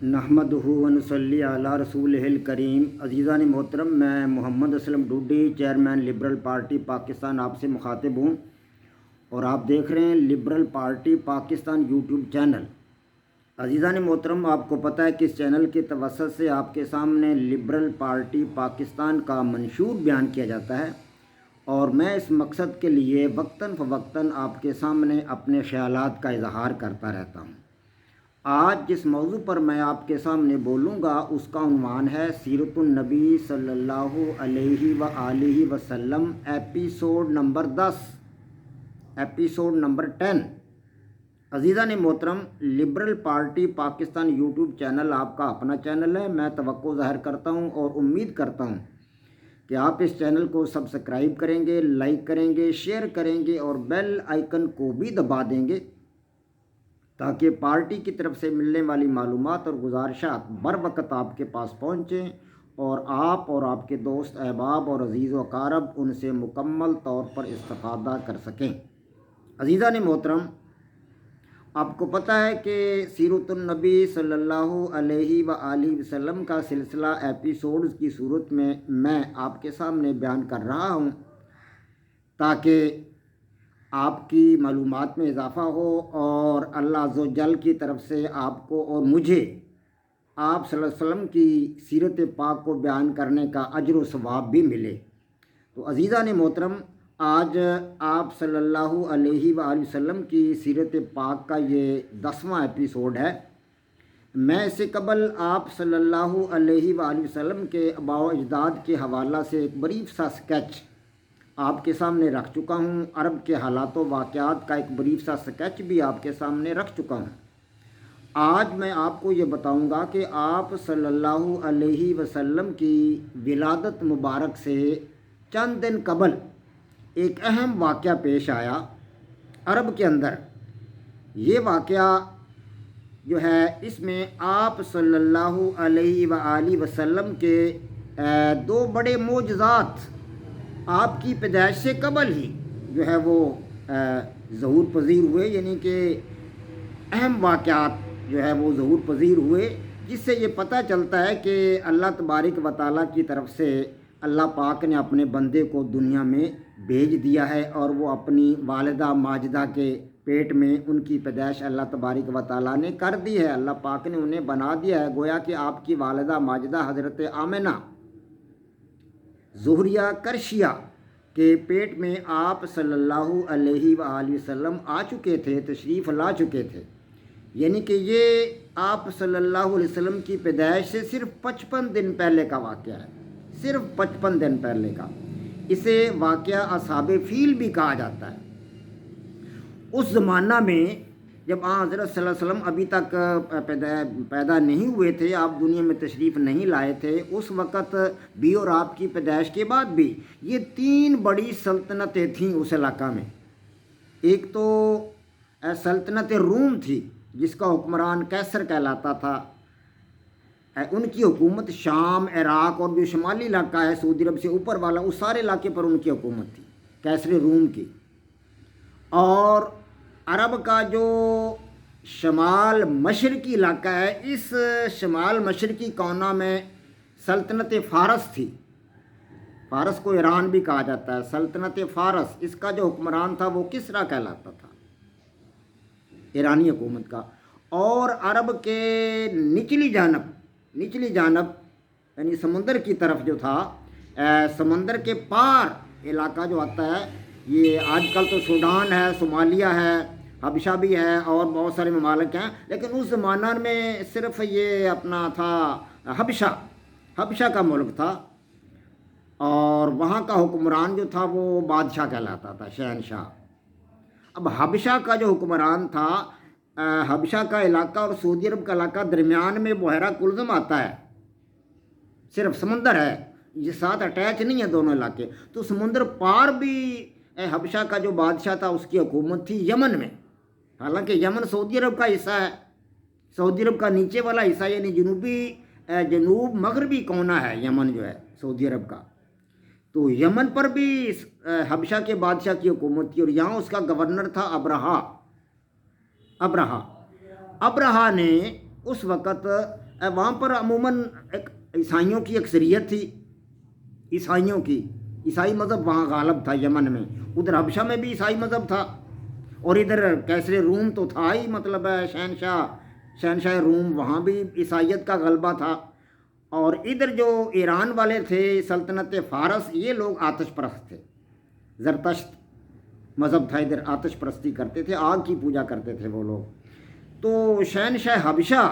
نحمدہ و نصلی علی رسولہ الکریم۔ عزیزان محترم، میں Muhammad Aslam Dodi, chairman liberal party Pakistan, آپ سے مخاطب ہوں اور آپ دیکھ رہے ہیں liberal party Pakistan YouTube channel. عزیزان محترم، آپ کو پتہ ہے کہ اس چینل کے توسط سے آپ کے سامنے لبرل پارٹی پاکستان کا منشور بیان کیا جاتا ہے، اور میں اس مقصد کے لیے وقتاً فوقتاً آپ کے سامنے اپنے خیالات کا اظہار کرتا رہتا ہوں۔ آج جس موضوع پر میں آپ کے سامنے بولوں گا اس کا عنوان ہے سیرت النبی صلی اللہ علیہ وآلہ وسلم، ایپیسوڈ نمبر 10، ایپیسوڈ نمبر 10۔ عزیزان محترم، liberal party Pakistan YouTube channel آپ کا اپنا چینل ہے۔ میں توقع ظاہر کرتا ہوں اور امید کرتا ہوں کہ آپ اس چینل کو سبسکرائب کریں گے، لائک کریں گے، شیئر کریں گے اور بیل آئیکن کو بھی دبا دیں گے تاکہ پارٹی کی طرف سے ملنے والی معلومات اور گزارشات بر وقت آپ کے پاس پہنچیں اور آپ کے دوست احباب اور عزیز و اقارب ان سے مکمل طور پر استفادہ کر سکیں۔ عزیزان محترم، آپ کو پتہ ہے کہ سیرت النبی صلی اللہ علیہ وآلہ وسلم کا سلسلہ ایپیسوڈز کی صورت میں آپ کے سامنے بیان کر رہا ہوں تاکہ آپ کی معلومات میں اضافہ ہو اور اللہ عز و جل کی طرف سے آپ کو اور مجھے آپ صلی اللہ علیہ وسلم کی سیرت پاک کو بیان کرنے کا اجر و ثواب بھی ملے۔ تو عزیزان محترم، آج آپ صلی اللہ علیہ وآلہ وسلم کی سیرت پاک کا یہ 10واں ایپیسوڈ ہے۔ میں اس سے قبل آپ صلی اللہ علیہ وآلہ وسلم کے آباء و اجداد کے حوالہ سے ایک بریف سا سکیچ آپ کے سامنے رکھ چکا ہوں۔ عرب کے حالات و واقعات کا ایک بریف سا سکیچ بھی آپ کے سامنے رکھ چکا ہوں۔ آج میں آپ کو یہ بتاؤں گا کہ آپ صلی اللہ علیہ وسلم کی ولادت مبارک سے چند دن قبل ایک اہم واقعہ پیش آیا عرب کے اندر۔ یہ واقعہ جو ہے اس میں آپ صلی اللہ علیہ وآلہ وسلم کے دو بڑے معجزات آپ کی پیدائش سے قبل ہی جو ہے وہ ظہور پذیر ہوئے، یعنی کہ اہم واقعات جو ہے وہ ظہور پذیر ہوئے، جس سے یہ پتہ چلتا ہے کہ اللہ تبارک و تعالیٰ کی طرف سے اللہ پاک نے اپنے بندے کو دنیا میں بھیج دیا ہے، اور وہ اپنی والدہ ماجدہ کے پیٹ میں ان کی پیدائش اللہ تبارک و تعالیٰ نے کر دی ہے۔ اللہ پاک نے انہیں بنا دیا ہے، گویا کہ آپ کی والدہ ماجدہ حضرت آمنہ زہریہ کرشیہ کے پیٹ میں آپ صلی اللہ علیہ وآلہ وسلم آ چکے تھے، تشریف لا چکے تھے۔ یعنی کہ یہ آپ صلی اللہ علیہ وسلم کی پیدائش سے صرف 55 دن پہلے کا واقعہ ہے، صرف 55 دن پہلے کا۔ اسے واقعہ اصحاب فیل بھی کہا جاتا ہے۔ اس زمانہ میں جب حضرت صلی اللہ علیہ وسلم ابھی تک پیدا نہیں ہوئے تھے، آپ دنیا میں تشریف نہیں لائے تھے، اس وقت بھی اور آپ کی پیدائش کے بعد بھی یہ 3 بڑی سلطنتیں تھیں اس علاقہ میں۔ ایک تو سلطنت روم تھی جس کا حکمران قیصر کہلاتا تھا۔ ان کی حکومت شام، عراق اور جو شمالی علاقہ ہے سعودی عرب سے اوپر والا، اس سارے علاقے پر ان کی حکومت تھی، قیصر روم کی۔ اور عرب کا جو شمال مشرقی علاقہ ہے، اس شمال مشرقی کونا میں سلطنت فارس تھی۔ فارس کو ایران بھی کہا جاتا ہے۔ سلطنت فارس، اس کا جو حکمران تھا وہ کسریٰ کہلاتا تھا، ایرانی حکومت کا۔ اور عرب کے نچلی جانب یعنی سمندر کی طرف جو تھا، سمندر کے پار علاقہ جو آتا ہے، یہ آج کل تو سوڈان ہے، صومالیہ ہے، حبشہ بھی ہے اور بہت سارے ممالک ہیں، لیکن اس زمانہ میں صرف یہ اپنا تھا حبشہ کا ملک تھا، اور وہاں کا حکمران جو تھا وہ بادشاہ کہلاتا تھا، شہنشاہ۔ اب حبشہ کا جو حکمران تھا، حبشہ کا علاقہ اور سعودی عرب کا علاقہ درمیان میں بحیرہ کلزم آتا ہے، صرف سمندر ہے، یہ ساتھ اٹیچ نہیں ہے دونوں علاقے۔ تو سمندر پار بھی حبشہ کا جو بادشاہ تھا اس کی حکومت تھی یمن میں، حالانکہ یمن سعودی عرب کا حصہ ہے، سعودی عرب کا نیچے والا حصہ، یعنی جنوب مغربی کونا ہے یمن جو ہے سعودی عرب کا۔ تو یمن پر بھی حبشہ کے بادشاہ کی حکومت تھی، اور یہاں اس کا گورنر تھا ابرہا نے اس وقت وہاں پر عموماً ایک عیسائیوں کی اکثریت تھی، عیسائی مذہب وہاں غالب تھا یمن میں، ادھر حبشہ میں بھی عیسائی مذہب تھا، اور ادھر کیسر روم تو تھا ہی، مطلب ہے شہنشاہ روم، وہاں بھی عیسائیت کا غلبہ تھا، اور ادھر جو ایران والے تھے سلطنت فارس، یہ لوگ آتش پرست تھے، زرتشت مذہب تھا، ادھر آتش پرستی کرتے تھے، آگ کی پوجا کرتے تھے وہ لوگ۔ تو شہنشاہ حبشہ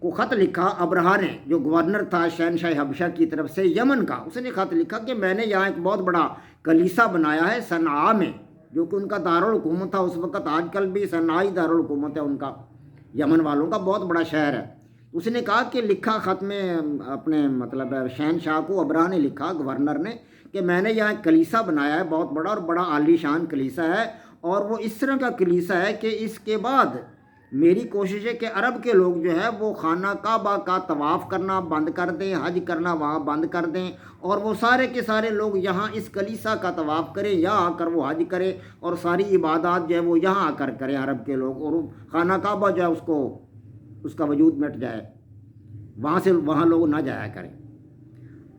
کو خط لکھا ابرہہ نے، جو گورنر تھا شہنشاہ حبشہ کی طرف سے یمن کا، اس نے خط لکھا کہ میں نے یہاں ایک بہت بڑا کلیسا بنایا ہے صنعاء میں، جو کہ ان کا دارالحکومت تھا اس وقت، آج کل بھی صنعاء ہی دارالحکومت ہے ان کا، یمن والوں کا بہت بڑا شہر ہے۔ اس نے کہا کہ لکھا خط میں اپنے مطلب شہنشاہ کو، ابرہہ نے لکھا گورنر نے، کہ میں نے یہاں ایک کلیسا بنایا ہے بہت بڑا، اور بڑا عالی شان کلیسا ہے، اور وہ اس طرح کا کلیسا ہے کہ اس کے بعد میری کوشش ہے کہ عرب کے لوگ جو ہے وہ خانہ کعبہ کا طواف کرنا بند کر دیں، حج کرنا وہاں بند کر دیں، اور وہ سارے کے سارے لوگ یہاں اس کلیسا کا طواف کریں، یہاں آ کر وہ حج کریں، اور ساری عبادات جو ہے وہ یہاں آ کر کریں عرب کے لوگ، اور خانہ کعبہ جو ہے اس کا وجود مٹ جائے، وہاں لوگ نہ جایا کریں۔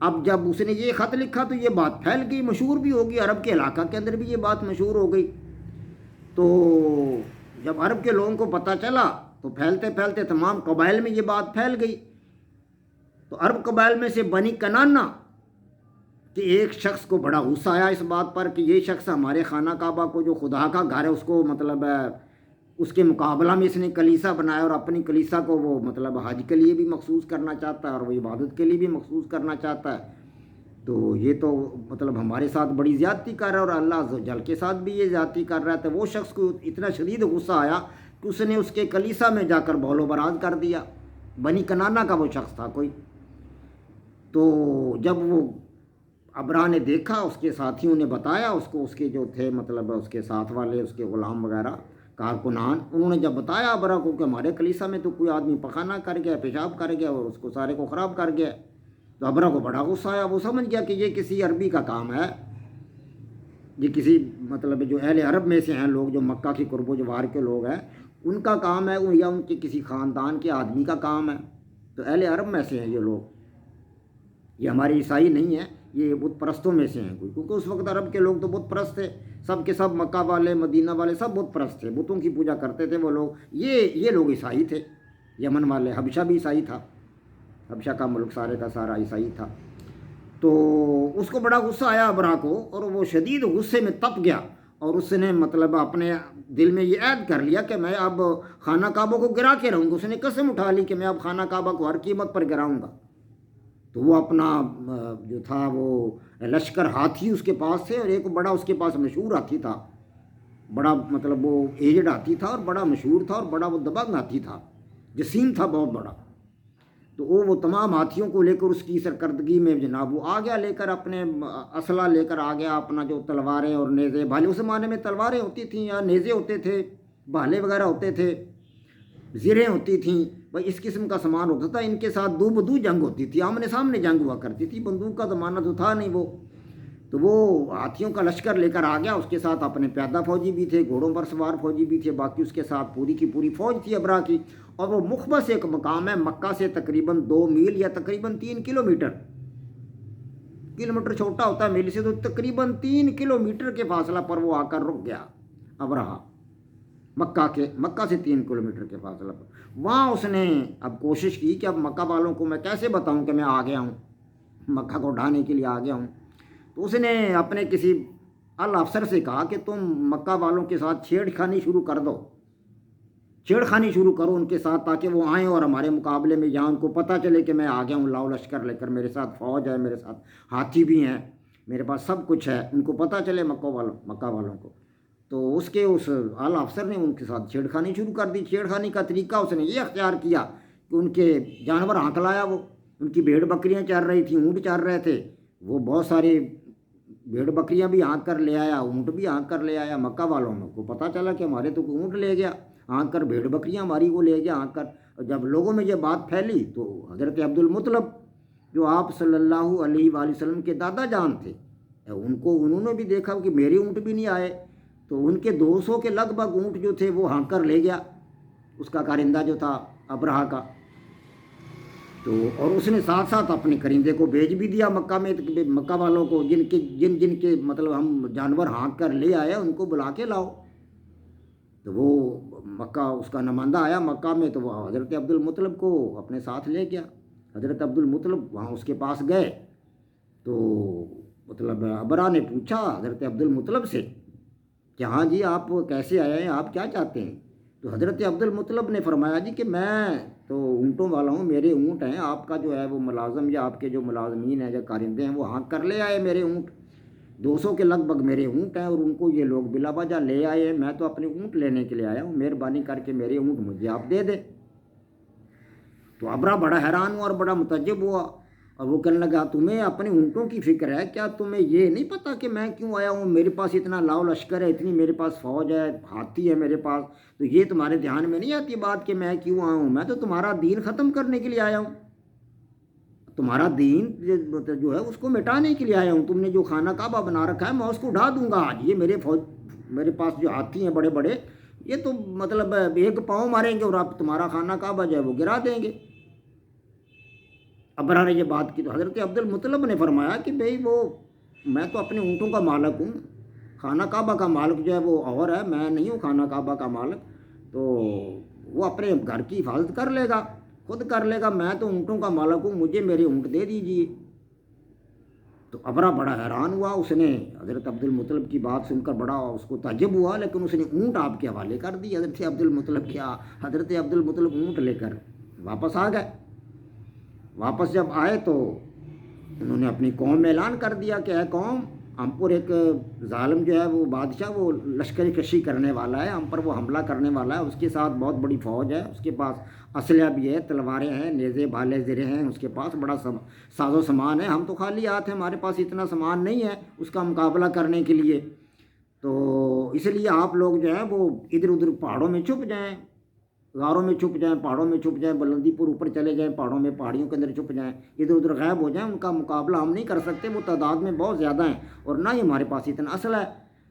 اب جب اس نے یہ خط لکھا تو یہ بات پھیل گئی، مشہور بھی ہوگی، عرب کے علاقہ کے اندر بھی یہ بات مشہور ہو گئی۔ تو جب عرب کے لوگوں کو پتہ چلا تو پھیلتے پھیلتے تمام قبائل میں یہ بات پھیل گئی۔ تو عرب قبائل میں سے بنی کنانا کہ ایک شخص کو بڑا غصہ آیا اس بات پر کہ یہ شخص ہمارے خانہ کعبہ کو، جو خدا کا گھر ہے، اس کو مطلب اس کے مقابلہ میں اس نے کلیسا بنایا، اور اپنی کلیسا کو وہ مطلب حج کے لیے بھی مخصوص کرنا چاہتا ہے، اور وہ عبادت کے لیے بھی مخصوص کرنا چاہتا ہے، تو یہ تو مطلب ہمارے ساتھ بڑی زیادتی کر رہا ہے، اور اللہ عز و جل کے ساتھ بھی یہ زیادتی کر رہا ہے۔ تو وہ شخص کو اتنا شدید غصہ آیا کہ اس نے اس کے کلیسا میں جا کر بول و براز کر دیا۔ بنی کنانا کا وہ شخص تھا کوئی۔ تو جب وہ ابرہہ نے دیکھا، اس کے ساتھیوں نے بتایا اس کو، اس کے جو تھے مطلب اس کے ساتھ والے، اس کے غلام وغیرہ کارکنان، انہوں نے جب بتایا ابرہہ کو کہ ہمارے کلیسا میں تو کوئی آدمی پخانہ کر گیا، پیشاب کر گیا، اور اس کو سارے کو خراب کر گیا، تو ابرہہ کو بڑا غصہ آیا۔ وہ سمجھ گیا کہ یہ کسی عربی کا کام ہے، یہ کسی مطلب جو اہل عرب میں سے ہیں لوگ، جو مکہ کی قرب و جوار کے لوگ ہیں، ان کا کام ہے، یا ان کے کسی خاندان کے آدمی کا کام ہے۔ تو اہل عرب میں سے ہیں یہ لوگ، یہ ہمارے عیسائی نہیں ہیں، یہ بت پرستوں میں سے ہیں کوئی، کیونکہ اس وقت عرب کے لوگ تو بت پرست تھے، سب کے سب مکہ والے مدینہ والے سب بت پرست تھے، بتوں کی پوجا کرتے تھے وہ لوگ، یہ لوگ عیسائی تھے، یمن والے، حبشہ بھی عیسائی تھا، حبشہ کا ملک سارے کا سارا عیسائی تھا۔ تو اس کو بڑا غصہ آیا ابرہہ کو، اور وہ شدید غصے میں تپ گیا، اور اس نے مطلب اپنے دل میں یہ عہد کر لیا کہ میں اب خانہ کعبہ کو گرا کے رہوں گا۔ اس نے قسم اٹھا لی کہ میں اب خانہ کعبہ کو ہر قیمت پر گراؤں گا۔ تو وہ اپنا جو تھا وہ لشکر ہاتھی اس کے پاس تھے، اور ایک بڑا اس کے پاس مشہور ہاتھی تھا، بڑا مطلب وہ ایجڈ ہاتھی تھا، اور بڑا مشہور تھا، اور بڑا وہ دبنگ ہاتھی تھا، جسیم تھا بہت بڑا۔ تو وہ تمام ہاتھیوں کو لے کر اس کی سرکردگی میں جناب وہ آ گیا، لے کر اپنے اسلحہ لے کر آ گیا، اپنا جو تلواریں اور نیزے بھالے، اس زمانے میں تلواریں ہوتی تھیں یا نیزے ہوتے تھے، بھالے وغیرہ ہوتے تھے، زریں ہوتی تھیں، بھائی اس قسم کا سامان ہوتا تھا۔ ان کے ساتھ دو بدو جنگ ہوتی تھی، آمنے سامنے جنگ ہوا کرتی تھی، بندوق کا زمانہ تو تھا نہیں وہ۔ تو وہ ہاتھیوں کا لشکر لے کر آ گیا، اس کے ساتھ اپنے پیادہ فوجی بھی تھے، گھوڑوں پر سوار فوجی بھی تھے، باقی اس کے ساتھ پوری کی پوری فوج تھی ابرہہ کی۔ اور وہ مخبص ایک مقام ہے مکہ سے تقریباً 2 میل یا تقریباً 3 کلومیٹر چھوٹا ہوتا ہے میل سے، تو تقریباً 3 کلومیٹر کے فاصلہ پر وہ آ کر رک گیا ابرہہ، مکہ سے 3 کلومیٹر کے فاصلہ پر۔ وہاں اس نے اب کوشش کی کہ اب مکہ والوں کو میں کیسے بتاؤں کہ میں آ گیا ہوں، مکہ کو ڈھانے کے لیے آ گیا ہوں۔ تو اس نے اپنے کسی افسر سے کہا کہ تم مکہ والوں کے ساتھ چھیڑخانی شروع کر دو، چھیڑخانی شروع کرو ان کے ساتھ، تاکہ وہ آئیں اور ہمارے مقابلے میں جائیں، ان کو پتہ چلے کہ میں آ گیا ہوں لاؤ لشکر لے کر، میرے ساتھ فوج ہے، میرے ساتھ ہاتھی بھی ہیں، میرے پاس سب کچھ ہے، ان کو پتہ چلے مکہ والوں کو۔ تو اس اعلیٰ افسر نے ان کے ساتھ چھیڑخانی شروع کر دی۔ چھیڑخانی کا طریقہ اس نے یہ اختیار کیا کہ ان کے جانور ہانک لایا، وہ ان کی بھیڑ بکریاں چر رہی تھیں، اونٹ چر رہے تھے، وہ بہت سارے بھیڑ بکریاں بھی ہانک کر لے آیا، اونٹ بھی ہانک کر لے آیا۔ مکہ والوں کو پتہ چلا کہ ہمارے تو اونٹ لے گیا ہانک کر، بھیڑ بکریاں ہماری وہ لے گیا ہانک کر۔ جب لوگوں میں یہ بات پھیلی تو حضرت عبد المطلب جو آپ صلی اللہ علیہ وآلہ وسلم کے دادا جان تھے، انہوں نے بھی دیکھا کہ میرے اونٹ بھی نہیں آئے، تو ان کے 200 کے لگ بھگ اونٹ جو تھے وہ ہانک کر لے گیا، اس کا کارندہ جو تھا ابرہہ کا۔ تو اور اس نے ساتھ ساتھ اپنے کرندے کو بھیج بھی دیا مکہ میں، مکہ والوں کو، جن کے مطلب ہم جانور ہانک کر لے آئے ان کو بلا کے لاؤ۔ تو وہ مکہ اس کا نمائندہ آیا مکہ میں، تو وہ حضرت عبد المطلب کو اپنے ساتھ لے گیا۔ حضرت عبد المطلب وہاں اس کے پاس گئے تو مطلب ابرا نے پوچھا حضرت عبد المطلب سے کہ ہاں جی آپ کیسے آئے ہیں، آپ کیا چاہتے ہیں؟ تو حضرت عبد المطلب نے فرمایا جی کہ میں تو اونٹوں والا ہوں، میرے اونٹ ہیں، آپ کا جو ہے وہ ملازم یا آپ کے جو ملازمین ہیں یا کارندے ہیں وہ ہانک کر لے آئے میرے اونٹ، 200 کے لگ بھگ میرے اونٹ ہیں، اور ان کو یہ لوگ بلا وجہ لے آئے ہیں، میں تو اپنے اونٹ لینے کے لیے آیا ہوں، مہربانی کر کے میرے اونٹ مجھے آپ دے دیں۔ تو ابرا بڑا حیران ہوا اور بڑا متعجب ہوا، اور وہ کہنے لگا تمہیں اپنے اونٹوں کی فکر ہے کیا؟ تمہیں یہ نہیں پتہ کہ میں کیوں آیا ہوں؟ میرے پاس اتنا لاؤ لشکر ہے، اتنی میرے پاس فوج ہے، ہاتھی ہے میرے پاس، تو یہ تمہارے دھیان میں نہیں آتی بات کہ میں کیوں آیا ہوں؟ میں تو تمہارا دین ختم کرنے کے لیے آیا ہوں، تمہارا دین جو ہے اس کو مٹانے کے لیے آیا ہوں۔ تم نے جو خانہ کعبہ بنا رکھا ہے میں اس کو ڈھا دوں گا آج۔ یہ میرے پاس جو ہاتھی ہیں بڑے بڑے، یہ تو مطلب ایک پاؤں ماریں گے اور آپ تمہارا خانہ کعبہ جو ہے وہ گرا دیں گے۔ ابرا نے یہ بات کی تو حضرت عبد المطلب نے فرمایا کہ بھئی وہ میں تو اپنے اونٹوں کا مالک ہوں، خانہ کعبہ کا مالک جو ہے وہ اور ہے، میں نہیں ہوں خانہ کعبہ کا مالک، تو وہ اپنے گھر کی حفاظت کر لے گا، خود کر لے گا، میں تو اونٹوں کا مالک ہوں، مجھے میرے اونٹ دے دیجیے۔ تو ابرا بڑا حیران ہوا، اس نے حضرت عبد المطلب کی بات سن کر بڑا اس کو تعجب ہوا، لیکن اس نے اونٹ آپ کے حوالے کر دی حضرت عبد المطلب کیا۔ حضرت عبد المطلب اونٹ لے کر واپس آ گئے۔ واپس جب آئے تو انہوں نے اپنی قوم میں اعلان کر دیا کہ اے قوم، ہم پر ایک ظالم جو ہے وہ بادشاہ وہ لشکری کشی کرنے والا ہے، ہم پر وہ حملہ کرنے والا ہے، اس کے ساتھ بہت بڑی فوج ہے، اس کے پاس اسلحہ بھی ہے، تلواریں ہیں، نیزے بھالے زرے ہیں، اس کے پاس بڑا ساز و سامان ہے، ہم تو خالی ہاتھ ہیں، ہمارے پاس اتنا سامان نہیں ہے اس کا مقابلہ کرنے کے لیے، تو اس لیے آپ لوگ جو ہے وہ ادھر ادھر پہاڑوں میں چھپ جائیں، غاروں میں چھپ جائیں، پہاڑوں میں چھپ جائیں، بلندی پر اوپر چلے جائیں، پہاڑوں میں پہاڑیوں کے اندر چھپ جائیں، ادھر ادھر غائب ہو جائیں، ان کا مقابلہ ہم نہیں کر سکتے، وہ تعداد میں بہت زیادہ ہیں اور نہ ہی ہمارے پاس اتنا اسلحہ ہے۔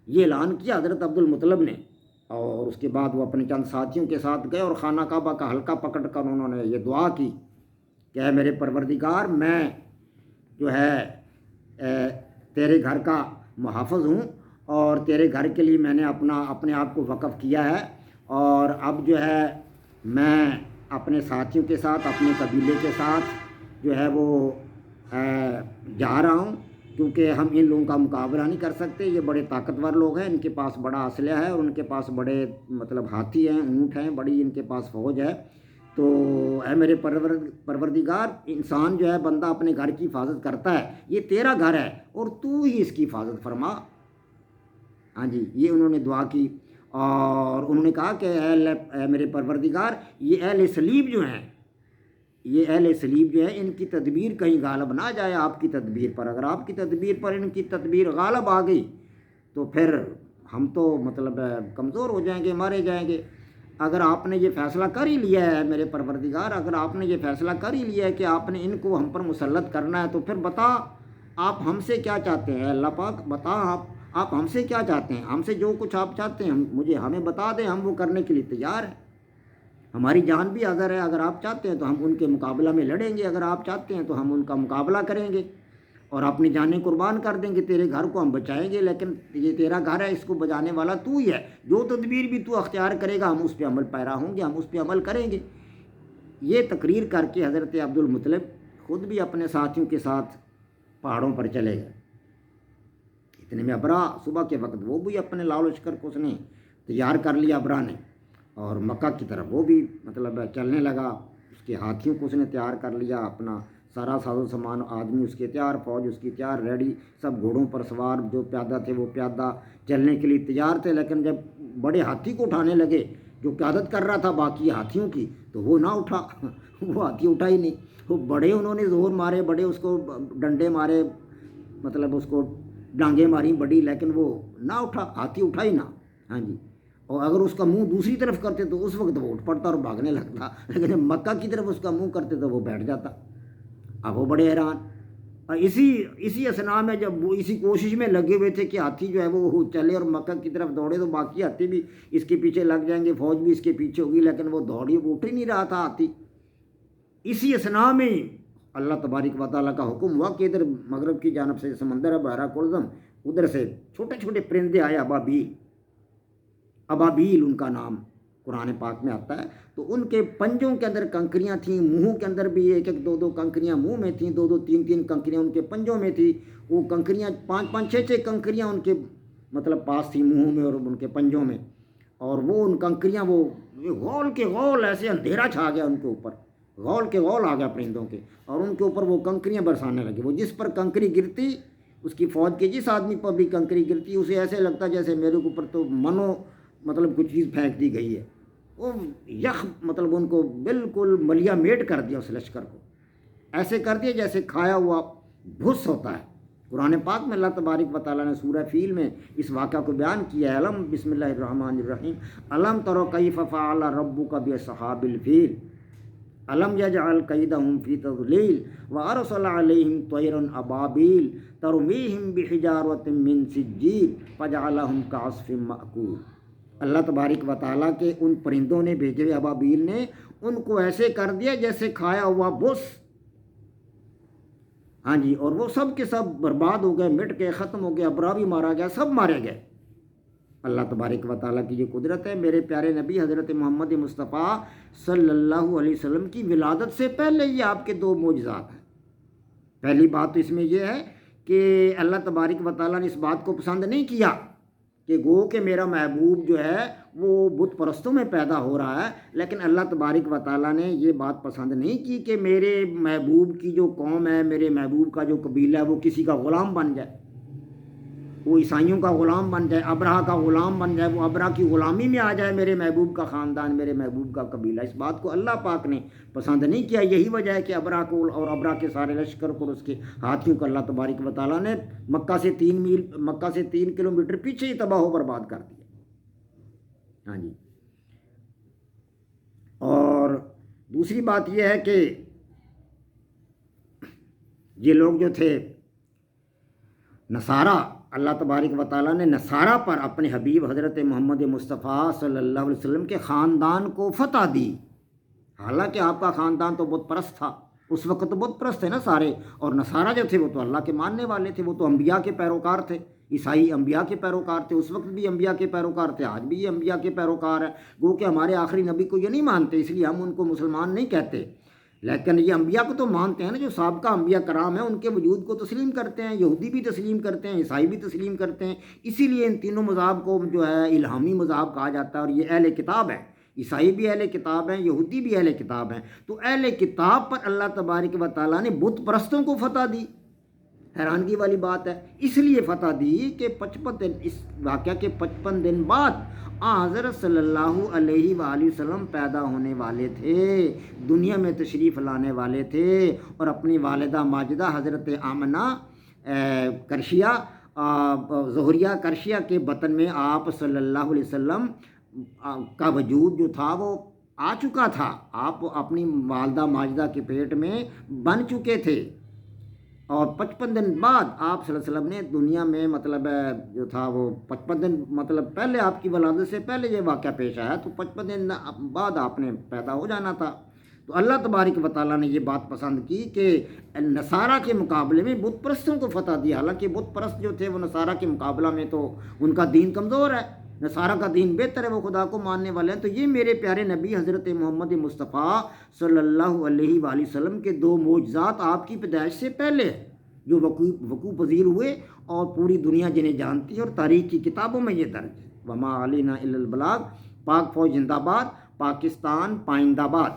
یہ اعلان کیا حضرت عبد المطلب نے، اور اس کے بعد وہ اپنے چند ساتھیوں کے ساتھ گئے اور خانہ کعبہ کا حلقہ پکڑ کر انہوں نے یہ دعا کی کہ اے میرے پروردگار، میں جو ہے تیرے گھر کا محافظ ہوں اور تیرے گھر کے لیے میں نے اپنے آپ کو وقف کیا ہے، اور اب جو ہے میں اپنے ساتھیوں کے ساتھ، اپنے قبیلے کے ساتھ جو ہے وہ جا رہا ہوں، کیونکہ ہم ان لوگوں کا مقابلہ نہیں کر سکتے، یہ بڑے طاقتور لوگ ہیں، ان کے پاس بڑا اسلحہ ہے اور ان کے پاس بڑے مطلب ہاتھی ہیں، اونٹ ہیں، بڑی ان کے پاس فوج ہے، تو اے میرے پروردگار، انسان جو ہے بندہ اپنے گھر کی حفاظت کرتا ہے، یہ تیرا گھر ہے اور تو ہی اس کی حفاظت فرما۔ ہاں جی، یہ انہوں نے دعا کی، اور انہوں نے کہا کہ اے میرے پروردگار، یہ اہل صلیب جو ہیں، یہ اہل صلیب جو ہے ان کی تدبیر کہیں غالب نہ جائے آپ کی تدبیر پر، اگر آپ کی تدبیر پر ان کی تدبیر غالب آ گئی تو پھر ہم تو مطلب کمزور ہو جائیں گے، مارے جائیں گے۔ اگر آپ نے یہ فیصلہ کر ہی لیا ہے میرے پروردگار، اگر آپ نے یہ فیصلہ کر ہی لیا ہے کہ آپ نے ان کو ہم پر مسلط کرنا ہے، تو پھر بتا آپ ہم سے کیا چاہتے ہیں؟ اللہ پاک بتا آپ ہم سے کیا چاہتے ہیں؟ ہم سے جو کچھ آپ چاہتے ہیں ہمیں بتا دیں، ہم وہ کرنے کے لیے تیار ہیں، ہماری جان بھی حاضر ہے، اگر آپ چاہتے ہیں تو ہم ان کے مقابلہ میں لڑیں گے، اگر آپ چاہتے ہیں تو ہم ان کا مقابلہ کریں گے اور اپنی جانیں قربان کر دیں گے، تیرے گھر کو ہم بچائیں گے، لیکن یہ تیرا گھر ہے، اس کو بچانے والا تو ہی ہے، جو تدبیر بھی تو اختیار کرے گا ہم اس پہ عمل پیرا ہوں گے، ہم اس پہ عمل کریں گے۔ یہ تقریر کر کے حضرت عبد المطلب خود بھی اپنے ساتھیوں کے ساتھ پہاڑوں پر چلے گئے۔ اتنے میں ابرا صبح کے وقت وہ بھی اپنے لال لشکر کو اس نے تیار کر لیا ابرا نے، اور مکہ کی طرف وہ بھی مطلب چلنے لگا، اس کے ہاتھیوں کو اس نے تیار کر لیا، اپنا سارا ساز و سامان، آدمی اس کے تیار، فوج اس کی تیار، ریڈی، سب گھوڑوں پر سوار، جو پیادہ تھے وہ پیادہ چلنے کے لیے تیار تھے، لیکن جب بڑے ہاتھی کو اٹھانے لگے جو قیادت کر رہا تھا باقی ہاتھیوں کی، تو وہ نہ اٹھا وہ ہاتھی اٹھا ہی نہیں، وہ بڑے انہوں نے زور مارے، بڑے اس کو ڈنڈے مارے، مطلب اس کو ڈانگیں ماری بڑی، لیکن وہ نہ اٹھا، ہاتھی اٹھا ہی نہ۔ ہاں جی، اور اگر اس کا منہ دوسری طرف کرتے تو اس وقت وہ اٹھ پڑتا اور بھاگنے لگتا، لیکن جب مکہ کی طرف اس کا منہ کرتے تو وہ بیٹھ جاتا۔ اب وہ بڑے حیران، اور اسی اسنا میں جب وہ اسی کوشش میں لگے ہوئے تھے کہ ہاتھی جو ہے وہ چلے اور مکہ کی طرف دوڑے تو باقی ہاتھی بھی اس کے پیچھے لگ جائیں گے، فوج بھی اس کے پیچھے ہوگی، لیکن وہ دوڑی، وہ اٹھ ہی نہیں رہا تھا ہاتھی۔ اسی اسنا میں اللہ تبارک و تعالیٰ کا حکم ہوا کہ ادھر مغرب کی جانب سے سمندر ہے بحیرہ کلزم، ادھر سے چھوٹے چھوٹے پرندے آئے، ابابیل ان کا نام قرآن پاک میں آتا ہے۔ تو ان کے پنجوں کے اندر کنکریاں تھیں، منہوں کے اندر بھی ایک ایک دو دو کنکریاں منہ میں تھیں، دو دو تین تین کنکریاں ان کے پنجوں میں تھیں، وہ کنکریاں پانچ پانچ چھ چھ کنکریاں ان کے مطلب پاس تھیں، منہوں میں اور ان کے پنجوں میں، اور وہ ان کنکریاں وہ غول کے غول ایسے اندھیرا چھا گیا ان کے اوپر، غول کے غول آ گیا پرندوں کے، اور ان کے اوپر وہ کنکریاں برسانے لگے۔ وہ جس پر کنکری گرتی، اس کی فوج کے جس آدمی پر بھی کنکری گرتی، اسے ایسے لگتا جیسے میرے اوپر تو مطلب کچھ چیز پھینک دی گئی ہے۔ وہ یخ مطلب ان کو بالکل ملیا میٹ کر دیا، اس لشکر کو ایسے کر دیا جیسے کھایا ہوا بھس ہوتا ہے۔ قرآن پاک میں اللہ تبارک و تعالیٰ نے سورہ فیل میں اس واقعہ کو بیان کیا ہے۔ علم بسم اللہ الرحمن الرحیم، علم ترو کیف فعل ربک باصحاب الفیل علم یجعل کیدہم فی تضلیل وارسل علیہم طیرا ابابیل ترمیہم بحجارۃ من سجیل فجعلہم کعصف مأکول۔ اللہ تبارک و تعالیٰ کے ان پرندوں نے بھیجے ہوئے ابابیل نے ان کو ایسے کر دیا جیسے کھایا ہوا بس، ہاں جی، اور وہ سب کے سب برباد ہو گئے، مٹ گئے، ختم ہو گئے، ابرا بھی مارا گیا، سب مارے گئے۔ اللہ تبارک و تعالیٰ کی یہ قدرت ہے۔ میرے پیارے نبی حضرت محمد مصطفیٰ صلی اللہ علیہ وسلم کی ولادت سے پہلے یہ آپ کے دو معجزات ہیں۔ پہلی بات تو اس میں یہ ہے کہ اللہ تبارک و تعالیٰ نے اس بات کو پسند نہیں کیا کہ گو کہ میرا محبوب جو ہے وہ بت پرستوں میں پیدا ہو رہا ہے، لیکن اللہ تبارک و تعالیٰ نے یہ بات پسند نہیں کی کہ میرے محبوب کی جو قوم ہے، میرے محبوب کا جو قبیلہ ہے، وہ کسی کا غلام بن جائے، وہ عیسائیوں کا غلام بن جائے، ابرہا کا غلام بن جائے، وہ ابرہا کی غلامی میں آ جائے میرے محبوب کا خاندان، میرے محبوب کا قبیلہ۔ اس بات کو اللہ پاک نے پسند نہیں کیا۔ یہی وجہ ہے کہ ابرہا کو اور ابرہا کے سارے لشکر کو اور اس کے ہاتھیوں کو اللہ تبارک و تعالیٰ نے مکہ سے 3 کلومیٹر پیچھے ہی تباہ و برباد کر دیا۔ ہاں جی، اور دوسری بات یہ ہے کہ یہ لوگ جو تھے نصارہ، اللہ تبارک و تعالیٰ نے نصارہ پر اپنے حبیب حضرت محمد مصطفیٰ صلی اللہ علیہ وسلم کے خاندان کو فتح دی۔ حالانکہ آپ کا خاندان تو بت پرست تھا، اس وقت تو بت پرست تھے نا سارے، اور نصارہ جو تھے وہ تو اللہ کے ماننے والے تھے، وہ تو انبیاء کے پیروکار تھے، عیسائی انبیاء کے پیروکار تھے، اس وقت بھی انبیاء کے پیروکار تھے، آج بھی یہ انبیاء کے پیروکار ہیں۔ گو کہ ہمارے آخری نبی کو یہ نہیں مانتے، اس لیے ہم ان کو مسلمان نہیں کہتے، لیکن یہ انبیاء کو تو مانتے ہیں نا، جو سابقہ انبیاء کرام ہیں ان کے وجود کو تسلیم کرتے ہیں، یہودی بھی تسلیم کرتے ہیں، عیسائی بھی تسلیم کرتے ہیں۔ اسی لیے ان تینوں مذاہب کو جو ہے الہامی مذاہب کہا جاتا ہے، اور یہ اہل کتاب ہے، عیسائی بھی اہل کتاب ہیں، یہودی بھی اہل کتاب ہیں۔ تو اہل کتاب پر اللہ تبارک و تعالیٰ نے بت پرستوں کو فتح دی، حیرانگی والی بات ہے۔ اس لیے فتح دی کہ 55 دن، اس واقعہ کے 55 دن بعد حضرت صلی اللہ علیہ وآلہ وسلم پیدا ہونے والے تھے، دنیا میں تشریف لانے والے تھے، اور اپنی والدہ ماجدہ حضرت آمنہ کرشیہ زہریہ کرشیہ کے بطن میں آپ صلی اللہ علیہ وسلم کا وجود جو تھا وہ آ چکا تھا، آپ اپنی والدہ ماجدہ کے پیٹ میں بن چکے تھے، اور 55 دن بعد آپ صلی اللہ علیہ وسلم نے دنیا میں مطلب جو تھا وہ 55 دن مطلب پہلے آپ کی ولادت سے پہلے یہ واقعہ پیش آیا، تو 55 دن بعد آپ نے پیدا ہو جانا تھا۔ تو اللہ تبارک و تعالیٰ نے یہ بات پسند کی کہ نصارہ کے مقابلے میں بت پرستوں کو فتح دیا۔ حالانکہ بت پرست جو تھے وہ نصارہ کے مقابلہ میں تو ان کا دین کمزور ہے، نصارہ کا دین بہتر ہے، وہ خدا کو ماننے والے ہیں۔ تو یہ میرے پیارے نبی حضرت محمد مصطفیٰ صلی اللہ علیہ وآلہ وسلم کے دو معجزات آپ کی پیدائش سے پہلے جو وقوع پذیر ہوئے، اور پوری دنیا جنہیں جانتی ہے، اور تاریخ کی کتابوں میں یہ درج ہے۔ وما علینا الا البلاغ۔ پاک فوج زندہ باد، پاکستان پائندہ باد۔